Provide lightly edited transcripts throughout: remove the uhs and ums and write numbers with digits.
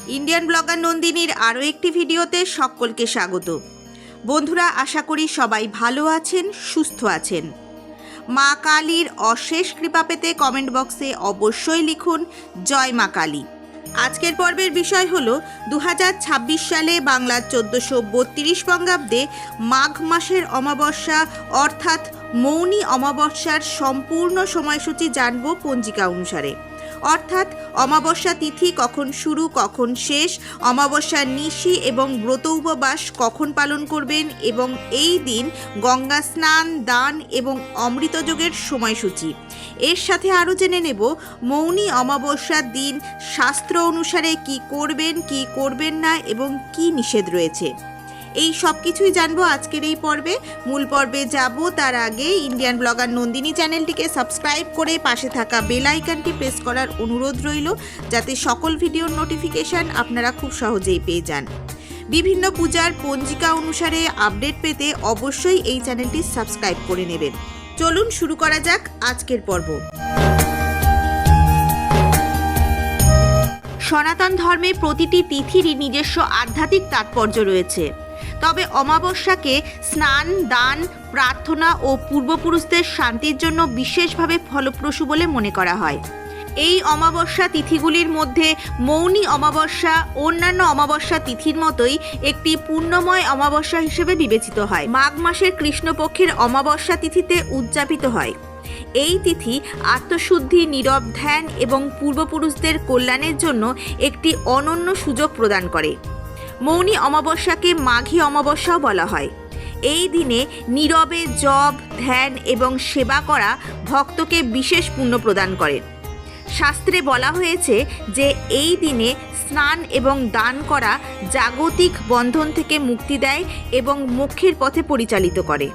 Indian blogger নন্দিনীর আরও একটি ভিডিওতে সকলকে স্বাগত। বন্ধুরা, আশা করি সবাই ভালো আছেন, সুস্থ আছেন। মা কালীর অশেষ কৃপা পেতে কমেন্ট বক্সে অবশ্যই লিখুন জয় মা কালী। আজকের পর্বের বিষয় হলো 2026 সালে বাংলার 1432 বঙ্গাব্দে মাঘ মাসের অমাবস্যা অর্থাৎ মৌনী অমাবস্যার সম্পূর্ণ সময়সূচি জানব পঞ্জিকা অনুসারে। অর্থাৎ অমাবস্যা তিথি কখন শুরু কখন শেষ, অমাবস্যার নিশি এবং ব্রত উপবাস কখন পালন করবেন এবং এই দিন গঙ্গা স্নান, দান এবং অমৃতযোগের সময়সূচি। এর সাথে আরও জেনে নেব মৌনী অমাবস্যার দিন শাস্ত্র অনুসারে কি করবেন কি করবেন না এবং কি নিষেধ রয়েছে। এই সব কিছুই জানবো আজকের এই পর্বে। মূল পর্বে যাব তার আগে ইন্ডিয়ান ব্লগার নন্দিনী চ্যানেলটিকে সাবস্ক্রাইব করে পাশে থাকা বেল আইকনটি প্রেস করার অনুরোধ রইল, যাতে সকল ভিডিওর নোটিফিকেশান আপনারা খুব সহজেই পেয়ে যান। বিভিন্ন পূজার পঞ্জিকা অনুসারে আপডেট পেতে অবশ্যই এই চ্যানেলটি সাবস্ক্রাইব করে নেবেন। চলুন শুরু করা যাক আজকের পর্ব। সনাতন ধর্মে প্রতিটি তিথিরই নিজস্ব আধ্যাত্মিক তাৎপর্য রয়েছে। তবে অমাবস্যাকে স্নান, দান, প্রার্থনা ও পূর্বপুরুষদের শান্তির জন্য বিশেষভাবে ফলপ্রসূ বলে মনে করা হয়। এই অমাবস্যা তিথিগুলির মধ্যে মৌনী অমাবস্যা অন্যান্য অমাবস্যা তিথির মতোই একটি পুণ্যময় অমাবস্যা হিসেবে বিবেচিত হয়। মাঘ মাসের কৃষ্ণপক্ষের অমাবস্যা তিথিতে উদযাপিত হয়। এই তিথি আত্মশুদ্ধি, নীরব ধ্যান এবং পূর্বপুরুষদের কল্যাণের জন্য একটি অনন্য সুযোগ প্রদান করে। মৌনী অমাবস্যাকে মাঘী অমাবস্যাও বলা হয়। এই দিনে নীরবে জপ, ধ্যান এবং সেবা করা ভক্তকে বিশেষ পুণ্য প্রদান করে। শাস্ত্রে বলা হয়েছে যে এই দিনে স্নান এবং দান করা জাগতিক বন্ধন থেকে মুক্তি দেয় এবং মোক্ষের পথে পরিচালিত করে।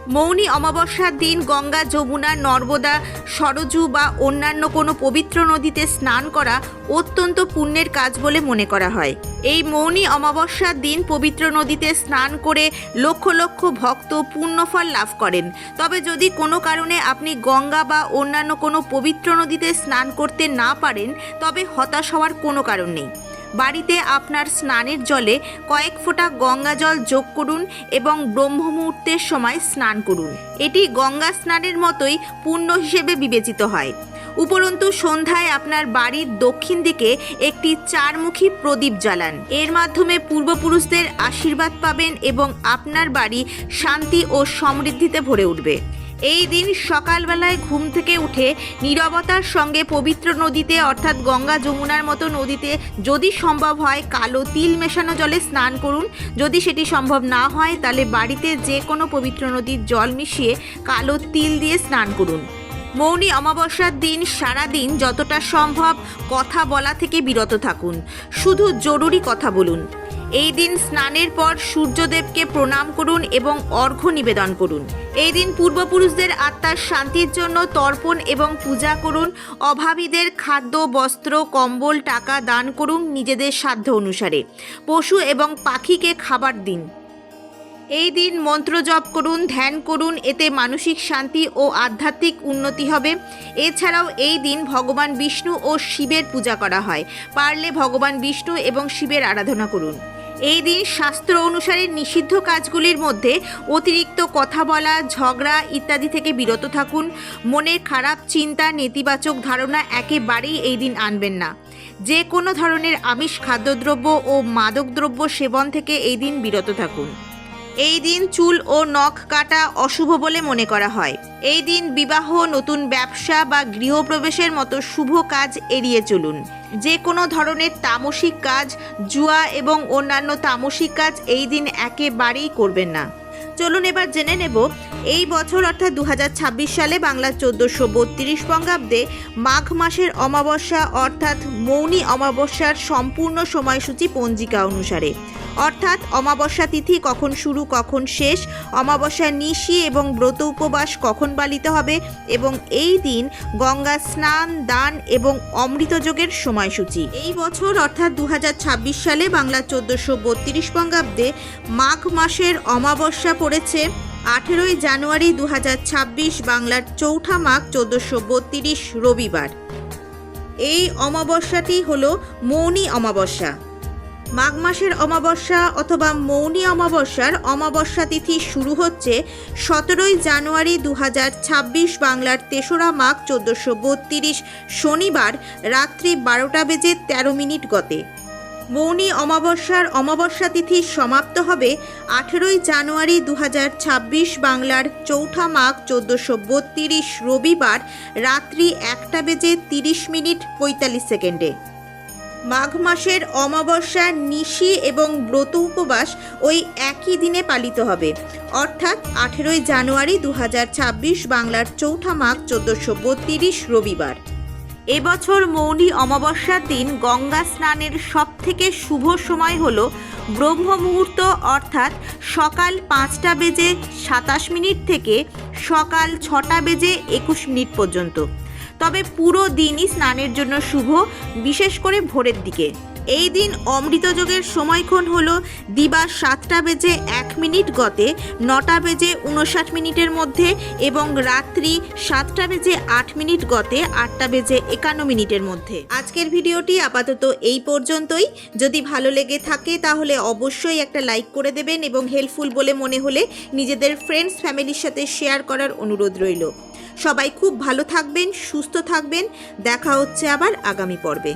মৌনী অমাবস্যার দিন গঙ্গা, যমুনা, নর্মদা, সরজু বা অন্যান্য কোনো পবিত্র নদীতে স্নান করা অত্যন্ত পুণ্যের কাজ বলে মনে করা হয়। এই মৌনী অমাবস্যার দিন পবিত্র নদীতে স্নান করে লক্ষ লক্ষ ভক্ত পুণ্যফল লাভ করেন। তবে যদি কোনো কারণে আপনি গঙ্গা বা অন্যান্য কোনো পবিত্র নদীতে স্নান করতে না পারেন, তবে হতাশ হওয়ার কোনো কারণ নেই। বাড়িতে আপনার স্নানের জলে কয়েক ফোঁটা গঙ্গা জল যোগ করুন এবং ব্রহ্ম মুহূর্তের সময় স্নান করুন। এটি গঙ্গা স্নানের মতোই পুণ্য হিসেবে বিবেচিত হয়। উপরন্তু সন্ধ্যায় আপনার বাড়ির দক্ষিণ দিকে একটি চারমুখী প্রদীপ জ্বালান। এর মাধ্যমে পূর্বপুরুষদের আশীর্বাদ পাবেন এবং আপনার বাড়ি শান্তি ও সমৃদ্ধিতে ভরে উঠবে। এই দিন সকালবেলায় ঘুম থেকে উঠে নীরবতার সঙ্গে পবিত্র নদীতে অর্থাৎ গঙ্গা, যমুনার মতো নদীতে যদি সম্ভব হয় কালো তিল মেশানো জলে স্নান করুন। যদি সেটি সম্ভব না হয় তাহলে বাড়িতে যে কোনো পবিত্র নদীর জল মিশিয়ে কালো তিল দিয়ে স্নান করুন। মৌনী অমাবস্যার দিন সারাদিন যতটা সম্ভব কথা বলা থেকে বিরত থাকুন। শুধু জরুরি কথা বলুন। এই দিন স্নানের পর সূর্যদেবকে প্রণাম করুন এবং অর্ঘ্য নিবেদন করুন। এই দিন পূর্বপুরুষদের আত্মার শান্তির জন্য তর্পণ এবং পূজা করুন। অভাবীদের খাদ্য, বস্ত্র, কম্বল, টাকা দান করুন নিজেদের সাধ্য অনুসারে। পশু এবং পাখিকে খাবার দিন। এই দিন মন্ত্র জপ করুন, ধ্যান করুন, এতে মানসিক শান্তি ও আধ্যাত্মিক উন্নতি হবে। এছাড়াও এই দিন ভগবান বিষ্ণু ও শিবের পূজা করা হয়। পারলে ভগবান বিষ্ণু এবং শিবের আরাধনা করুন। এই দিন শাস্ত্র অনুসারে নিষিদ্ধ কাজগুলির মধ্যে অতিরিক্ত কথা বলা, ঝগড়া ইত্যাদি থেকে বিরত থাকুন। মনের খারাপ চিন্তা, নেতিবাচক ধারণা একেবারেই এই দিন আনবেন না। যে কোনো ধরনের আমিষ খাদ্যদ্রব্য ও মাদকদ্রব্য সেবন থেকে এই দিন বিরত থাকুন। এই দিন চুল ও নখ কাটা অশুভ বলে মনে করা হয়। এই দিন বিবাহ, নতুন ব্যবসা বা গৃহপ্রবেশের মতো শুভ কাজ এড়িয়ে চলুন। যে কোনো ধরনের তামসিক কাজ, জুয়া এবং অন্যান্য তামসিক কাজ এই দিন একেবারেই করবেন না। চলুন এবার জেনে নেব এই বছর অর্থাৎ 2026 সালে বাংলার 1432 বঙ্গাব্দে মাঘ মাসের অমাবস্যা অর্থাৎ মৌনী অমাবস্যার সম্পূর্ণ সময়সূচি পঞ্জিকা অনুসারে। অর্থাৎ অমাবস্যা তিথি কখন শুরু কখন শেষ, অমাবস্যার নিশি এবং ব্রত উপবাস কখন পালিত হবে এবং এই দিন গঙ্গা স্নান, দান এবং অমৃতযোগের সময়সূচি। এই বছর অর্থাৎ 2026 সালে বাংলার 1432 বঙ্গাব্দে মাঘ মাসের অমাবস্যা পড়েছে 18 জানুয়ারি 2026, বাংলার চৌঠা মাঘ 1432 রবিবার। এই অমাবস্যাটি হলো মৌনী অমাবস্যা। মাঘ মাসের অমাবস্যা অথবা মৌনী অমাবস্যার অমাবস্যা তিথি শুরু হচ্ছে 17 জানুয়ারি 2026 বাংলার 3রা মাঘ 1432 শনিবার রাত্রি 12:13 গতে। মৌনী অমাবস্যার অমাবস্যা তিথি সমাপ্ত হবে 18 জানুয়ারি 2026 বাংলার 4ঠা মাঘ 1432 রবিবার রাত্রি 1:30:45 মাঘ মাসের অমাবস্যা নিশি এবং ব্রত উপবাস ওই একই দিনে পালিত হবে, অর্থাৎ 18 জানুয়ারি 2026 বাংলার 4ঠা মাঘ 1432 রবিবার। এবছর মৌনী অমাবস্যার দিন গঙ্গা স্নানের সবথেকে শুভ সময় হল ব্রহ্ম মুহূর্ত, অর্থাৎ সকাল 5:27 থেকে সকাল 6:21 পর্যন্ত। তবে পুরো দিনই স্নানের জন্য শুভ, বিশেষ করে ভোরের দিকে। এই দিন অমৃতযোগের সময়ক্ষণ হল দিবা 7:01 গতে 9:59 মধ্যে এবং রাত্রি 7:08 গতে 8:51 মধ্যে। আজকের ভিডিওটি আপাতত এই পর্যন্তই। যদি ভালো লেগে থাকে তাহলে অবশ্যই একটা লাইক করে দেবেন এবং হেল্পফুল বলে মনে হলে নিজেদের ফ্রেন্ডস ফ্যামিলির সাথে শেয়ার করার অনুরোধ রইল। সবাই খুব ভালো থাকবেন, সুস্থ থাকবেন। দেখা হচ্ছে আবার আগামী পর্বে।